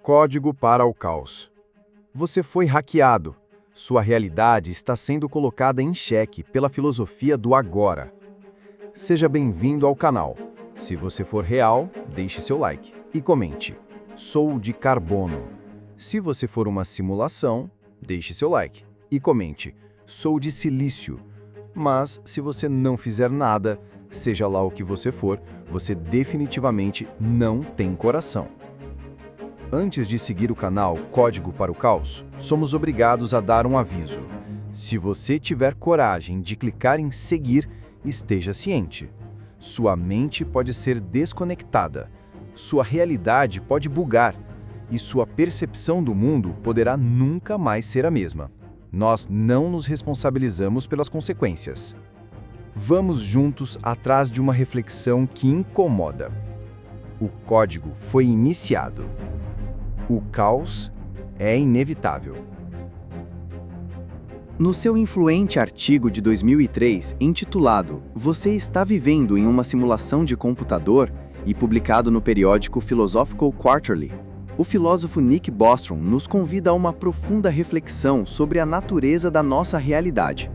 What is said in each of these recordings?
Código para o caos. Você foi hackeado. Sua realidade está sendo colocada em xeque pela filosofia do agora. Seja bem-vindo ao canal. Se você for real, deixe seu like e comente. Sou de carbono. Se você for uma simulação, deixe seu like e comente. Sou de silício. Mas se você não fizer nada, seja lá o que você for, você definitivamente não tem coração. Antes de seguir o canal Código para o Caos, somos obrigados a dar um aviso. Se você tiver coragem de clicar em seguir, esteja ciente. Sua mente pode ser desconectada, sua realidade pode bugar e sua percepção do mundo poderá nunca mais ser a mesma. Nós não nos responsabilizamos pelas consequências. Vamos juntos atrás de uma reflexão que incomoda. O código foi iniciado. O caos é inevitável. No seu influente artigo de 2003, intitulado "Você está vivendo em uma simulação de computador?" e publicado no periódico Philosophical Quarterly, o filósofo Nick Bostrom nos convida a uma profunda reflexão sobre a natureza da nossa realidade.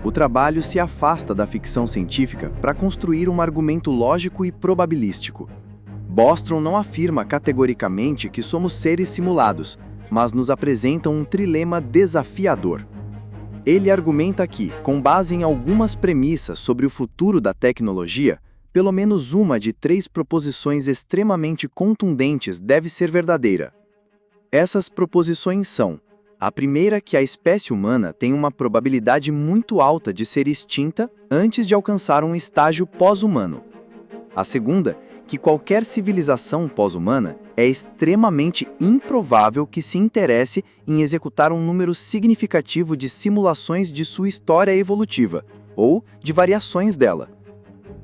O trabalho se afasta da ficção científica para construir um argumento lógico e probabilístico. Bostrom não afirma categoricamente que somos seres simulados, mas nos apresenta um trilema desafiador. Ele argumenta que, com base em algumas premissas sobre o futuro da tecnologia, pelo menos uma de 3 proposições extremamente contundentes deve ser verdadeira. Essas proposições são: a primeira, que a espécie humana tem uma probabilidade muito alta de ser extinta antes de alcançar um estágio pós-humano. A segunda, que qualquer civilização pós-humana é extremamente improvável que se interesse em executar um número significativo de simulações de sua história evolutiva, ou de variações dela.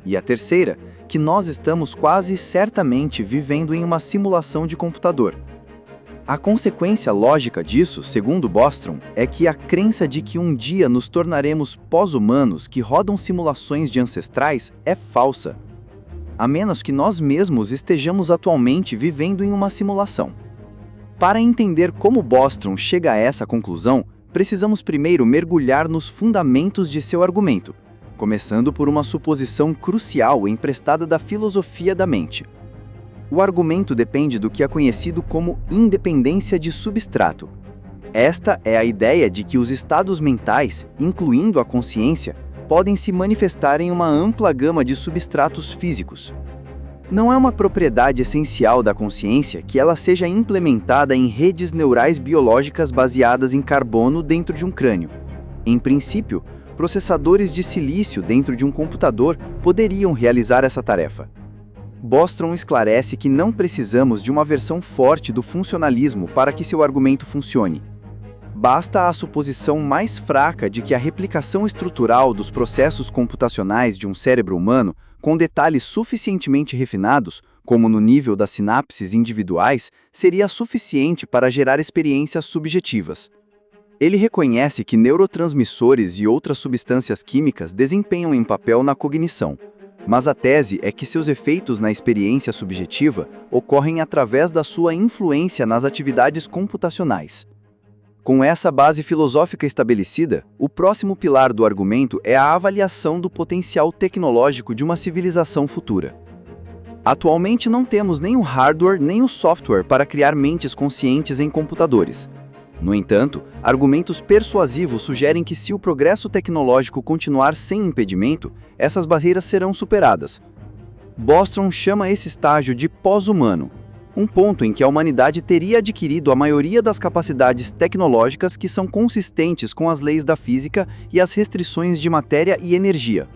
E a terceira, que nós estamos quase certamente vivendo em uma simulação de computador. A consequência lógica disso, segundo Bostrom, é que a crença de que um dia nos tornaremos pós-humanos que rodam simulações de ancestrais é falsa, a menos que nós mesmos estejamos atualmente vivendo em uma simulação. Para entender como Bostrom chega a essa conclusão, precisamos primeiro mergulhar nos fundamentos de seu argumento, começando por uma suposição crucial emprestada da filosofia da mente. O argumento depende do que é conhecido como independência de substrato. Esta é a ideia de que os estados mentais, incluindo a consciência, podem se manifestar em uma ampla gama de substratos físicos. Não é uma propriedade essencial da consciência que ela seja implementada em redes neurais biológicas baseadas em carbono dentro de um crânio. Em princípio, processadores de silício dentro de um computador poderiam realizar essa tarefa. Bostrom esclarece que não precisamos de uma versão forte do funcionalismo para que seu argumento funcione. Basta a suposição mais fraca de que a replicação estrutural dos processos computacionais de um cérebro humano, com detalhes suficientemente refinados, como no nível das sinapses individuais, seria suficiente para gerar experiências subjetivas. Ele reconhece que neurotransmissores e outras substâncias químicas desempenham um papel na cognição, mas a tese é que seus efeitos na experiência subjetiva ocorrem através da sua influência nas atividades computacionais. Com essa base filosófica estabelecida, o próximo pilar do argumento é a avaliação do potencial tecnológico de uma civilização futura. Atualmente não temos nem o hardware nem o software para criar mentes conscientes em computadores. No entanto, argumentos persuasivos sugerem que se o progresso tecnológico continuar sem impedimento, essas barreiras serão superadas. Bostrom chama esse estágio de pós-humano, um ponto em que a humanidade teria adquirido a maioria das capacidades tecnológicas que são consistentes com as leis da física e as restrições de matéria e energia.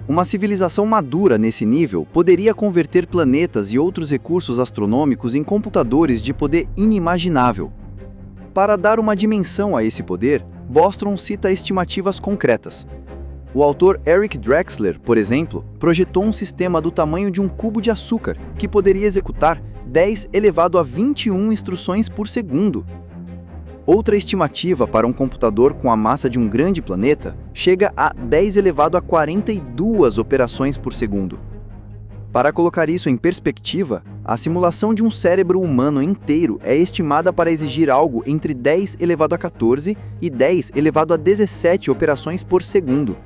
Uma civilização madura nesse nível poderia converter planetas e outros recursos astronômicos em computadores de poder inimaginável. Para dar uma dimensão a esse poder, Bostrom cita estimativas concretas. O autor Eric Drexler, por exemplo, projetou um sistema do tamanho de um cubo de açúcar que poderia executar 10 elevado a 21 instruções por segundo. Outra estimativa para um computador com a massa de um grande planeta chega a 10 elevado a 42 operações por segundo. Para colocar isso em perspectiva, a simulação de um cérebro humano inteiro é estimada para exigir algo entre 10 elevado a 14 e 10 elevado a 17 operações por segundo.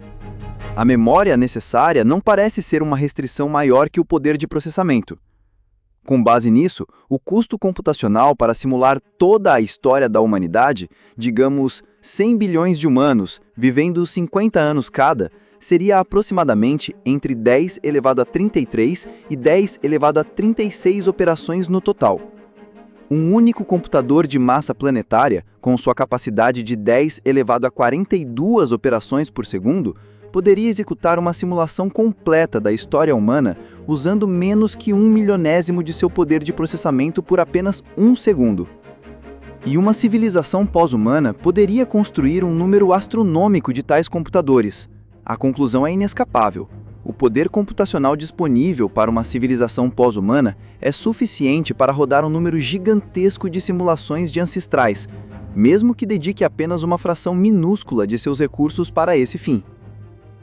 A memória necessária não parece ser uma restrição maior que o poder de processamento. Com base nisso, o custo computacional para simular toda a história da humanidade, digamos 100 bilhões de humanos vivendo 50 anos cada, seria aproximadamente entre 10 elevado a 33 e 10 elevado a 36 operações no total. Um único computador de massa planetária, com sua capacidade de 10 elevado a 42 operações por segundo, poderia executar uma simulação completa da história humana usando menos que 1/1000º de seu poder de processamento por apenas 1 segundo. E uma civilização pós-humana poderia construir um número astronômico de tais computadores. A conclusão é inescapável. O poder computacional disponível para uma civilização pós-humana é suficiente para rodar um número gigantesco de simulações de ancestrais, mesmo que dedique apenas uma fração minúscula de seus recursos para esse fim.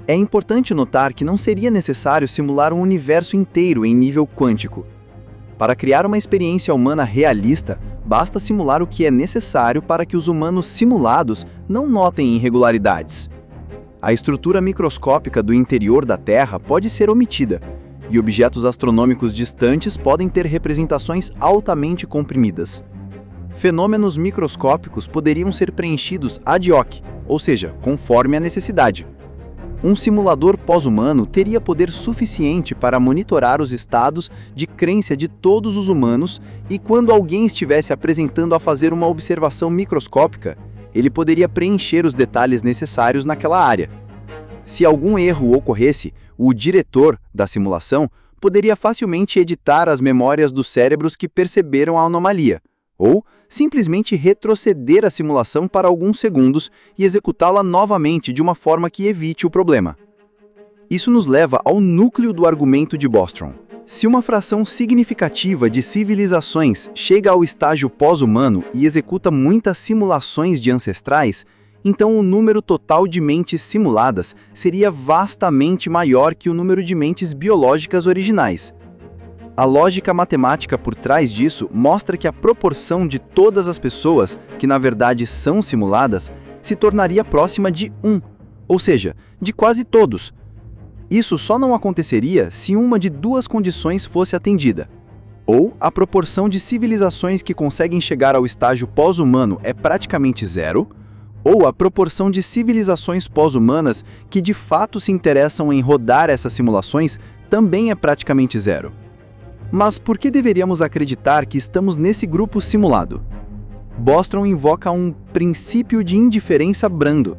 É importante notar que não seria necessário simular um universo inteiro em nível quântico. Para criar uma experiência humana realista, basta simular o que é necessário para que os humanos simulados não notem irregularidades. A estrutura microscópica do interior da Terra pode ser omitida, e objetos astronômicos distantes podem ter representações altamente comprimidas. Fenômenos microscópicos poderiam ser preenchidos ad hoc, ou seja, conforme a necessidade. Um simulador pós-humano teria poder suficiente para monitorar os estados de crença de todos os humanos e, quando alguém estivesse apresentando a fazer uma observação microscópica, ele poderia preencher os detalhes necessários naquela área. Se algum erro ocorresse, o diretor da simulação poderia facilmente editar as memórias dos cérebros que perceberam a anomalia, ou simplesmente retroceder a simulação para alguns segundos e executá-la novamente de uma forma que evite o problema. Isso nos leva ao núcleo do argumento de Bostrom. Se uma fração significativa de civilizações chega ao estágio pós-humano e executa muitas simulações de ancestrais, então o número total de mentes simuladas seria vastamente maior que o número de mentes biológicas originais. A lógica matemática por trás disso mostra que a proporção de todas as pessoas, que na verdade são simuladas, se tornaria próxima de 1, ou seja, de quase todos. Isso só não aconteceria se uma de duas condições fosse atendida. Ou a proporção de civilizações que conseguem chegar ao estágio pós-humano é praticamente zero, ou a proporção de civilizações pós-humanas que de fato se interessam em rodar essas simulações também é praticamente zero. Mas por que deveríamos acreditar que estamos nesse grupo simulado? Bostrom invoca um princípio de indiferença brando.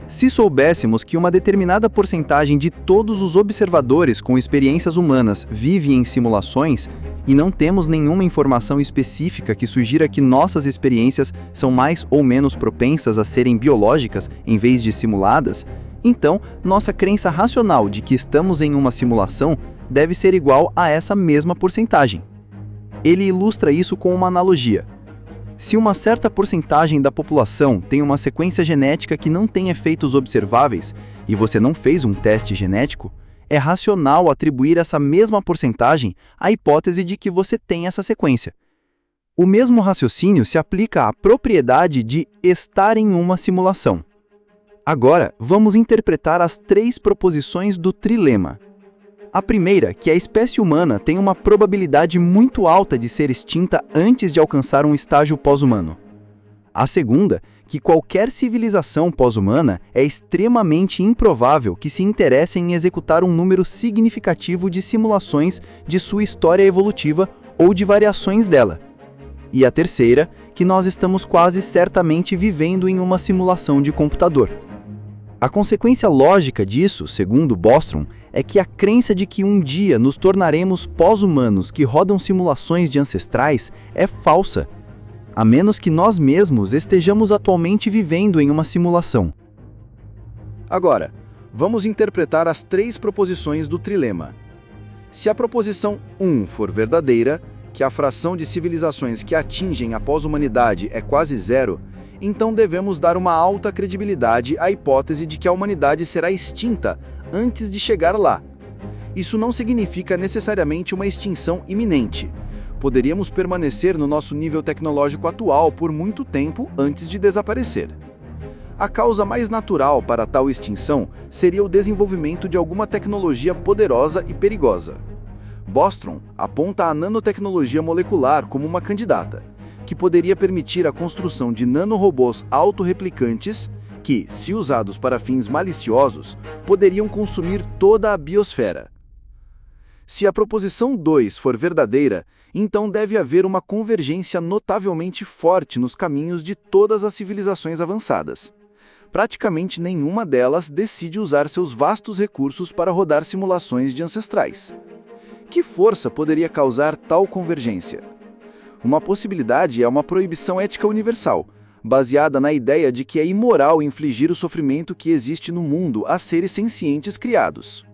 Se soubéssemos que uma determinada porcentagem de todos os observadores com experiências humanas vive em simulações, e não temos nenhuma informação específica que sugira que nossas experiências são mais ou menos propensas a serem biológicas em vez de simuladas, então nossa crença racional de que estamos em uma simulação deve ser igual a essa mesma porcentagem. Ele ilustra isso com uma analogia. Se uma certa porcentagem da população tem uma sequência genética que não tem efeitos observáveis e você não fez um teste genético, é racional atribuir essa mesma porcentagem à hipótese de que você tem essa sequência. O mesmo raciocínio se aplica à propriedade de estar em uma simulação. Agora, vamos interpretar as 3 proposições do trilema. A primeira, que a espécie humana tem uma probabilidade muito alta de ser extinta antes de alcançar um estágio pós-humano. A segunda, que qualquer civilização pós-humana é extremamente improvável que se interesse em executar um número significativo de simulações de sua história evolutiva ou de variações dela. E a terceira, que nós estamos quase certamente vivendo em uma simulação de computador. A consequência lógica disso, segundo Bostrom, é que a crença de que um dia nos tornaremos pós-humanos que rodam simulações de ancestrais é falsa, a menos que nós mesmos estejamos atualmente vivendo em uma simulação. Agora, vamos interpretar as 3 proposições do trilema. Se a proposição 1 for verdadeira, que a fração de civilizações que atingem a pós-humanidade é quase zero, então devemos dar uma alta credibilidade à hipótese de que a humanidade será extinta antes de chegar lá. Isso não significa necessariamente uma extinção iminente. Poderíamos permanecer no nosso nível tecnológico atual por muito tempo antes de desaparecer. A causa mais natural para tal extinção seria o desenvolvimento de alguma tecnologia poderosa e perigosa. Bostrom aponta a nanotecnologia molecular como uma candidata, que poderia permitir a construção de nanorobôs autorreplicantes que, se usados para fins maliciosos, poderiam consumir toda a biosfera. Se a proposição 2 for verdadeira, então deve haver uma convergência notavelmente forte nos caminhos de todas as civilizações avançadas. Praticamente nenhuma delas decide usar seus vastos recursos para rodar simulações de ancestrais. Que força poderia causar tal convergência? Uma possibilidade é uma proibição ética universal, baseada na ideia de que é imoral infligir o sofrimento que existe no mundo a seres sencientes criados.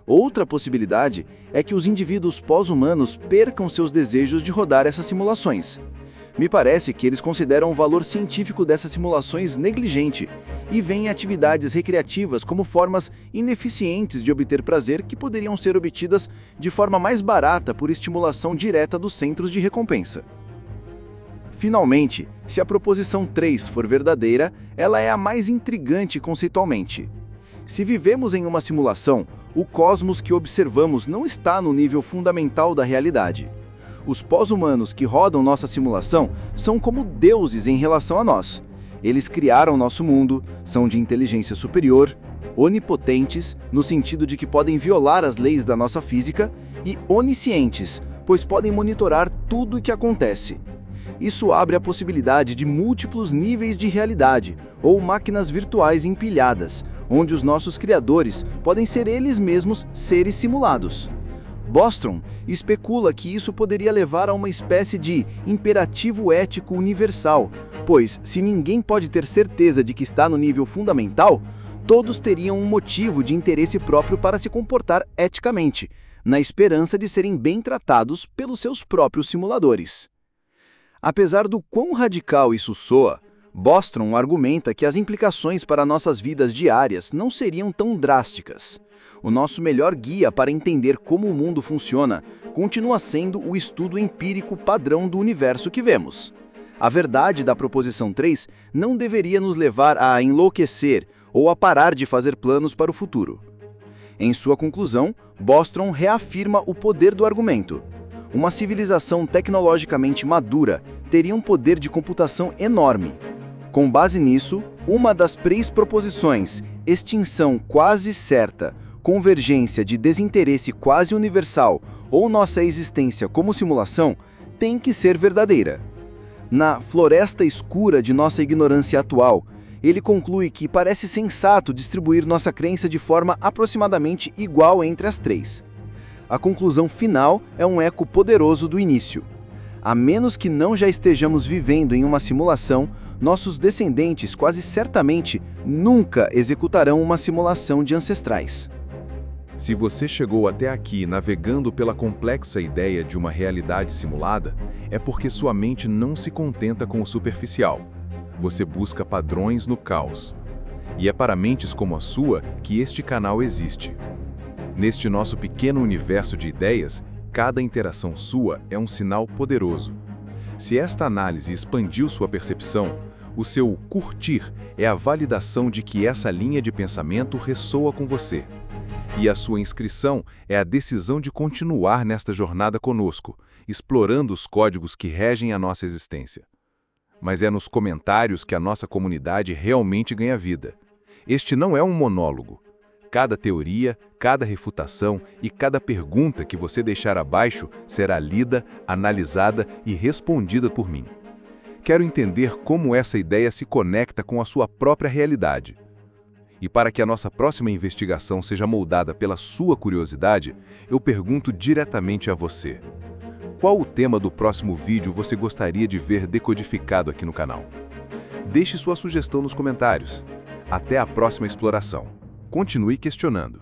Outra possibilidade é que os indivíduos pós-humanos percam seus desejos de rodar essas simulações. Me parece que eles consideram o valor científico dessas simulações negligente e veem atividades recreativas como formas ineficientes de obter prazer que poderiam ser obtidas de forma mais barata por estimulação direta dos centros de recompensa. Finalmente, se a proposição 3 for verdadeira, ela é a mais intrigante conceitualmente. Se vivemos em uma simulação, o cosmos que observamos não está no nível fundamental da realidade. Os pós-humanos que rodam nossa simulação são como deuses em relação a nós. Eles criaram nosso mundo, são de inteligência superior, onipotentes, no sentido de que podem violar as leis da nossa física, e oniscientes, pois podem monitorar tudo o que acontece. Isso abre a possibilidade de múltiplos níveis de realidade, ou máquinas virtuais empilhadas, onde os nossos criadores podem ser eles mesmos seres simulados. Bostrom especula que isso poderia levar a uma espécie de imperativo ético universal, pois, se ninguém pode ter certeza de que está no nível fundamental, todos teriam um motivo de interesse próprio para se comportar eticamente, na esperança de serem bem tratados pelos seus próprios simuladores. Apesar do quão radical isso soa, Bostrom argumenta que as implicações para nossas vidas diárias não seriam tão drásticas. O nosso melhor guia para entender como o mundo funciona continua sendo o estudo empírico padrão do universo que vemos. A verdade da proposição 3 não deveria nos levar a enlouquecer ou a parar de fazer planos para o futuro. Em sua conclusão, Bostrom reafirma o poder do argumento. Uma civilização tecnologicamente madura teria um poder de computação enorme. Com base nisso, uma das três proposições, extinção quase certa, convergência de desinteresse quase universal ou nossa existência como simulação, tem que ser verdadeira. Na floresta escura de nossa ignorância atual, ele conclui que parece sensato distribuir nossa crença de forma aproximadamente igual entre as três. A conclusão final é um eco poderoso do início. A menos que não já estejamos vivendo em uma simulação, nossos descendentes quase certamente nunca executarão uma simulação de ancestrais. Se você chegou até aqui navegando pela complexa ideia de uma realidade simulada, é porque sua mente não se contenta com o superficial. Você busca padrões no caos. E é para mentes como a sua que este canal existe. Neste nosso pequeno universo de ideias, cada interação sua é um sinal poderoso. Se esta análise expandiu sua percepção, o seu curtir é a validação de que essa linha de pensamento ressoa com você. E a sua inscrição é a decisão de continuar nesta jornada conosco, explorando os códigos que regem a nossa existência. Mas é nos comentários que a nossa comunidade realmente ganha vida. Este não é um monólogo. Cada teoria, cada refutação e cada pergunta que você deixar abaixo será lida, analisada e respondida por mim. Quero entender como essa ideia se conecta com a sua própria realidade. E para que a nossa próxima investigação seja moldada pela sua curiosidade, eu pergunto diretamente a você. Qual o tema do próximo vídeo você gostaria de ver decodificado aqui no canal? Deixe sua sugestão nos comentários. Até a próxima exploração. Continue questionando.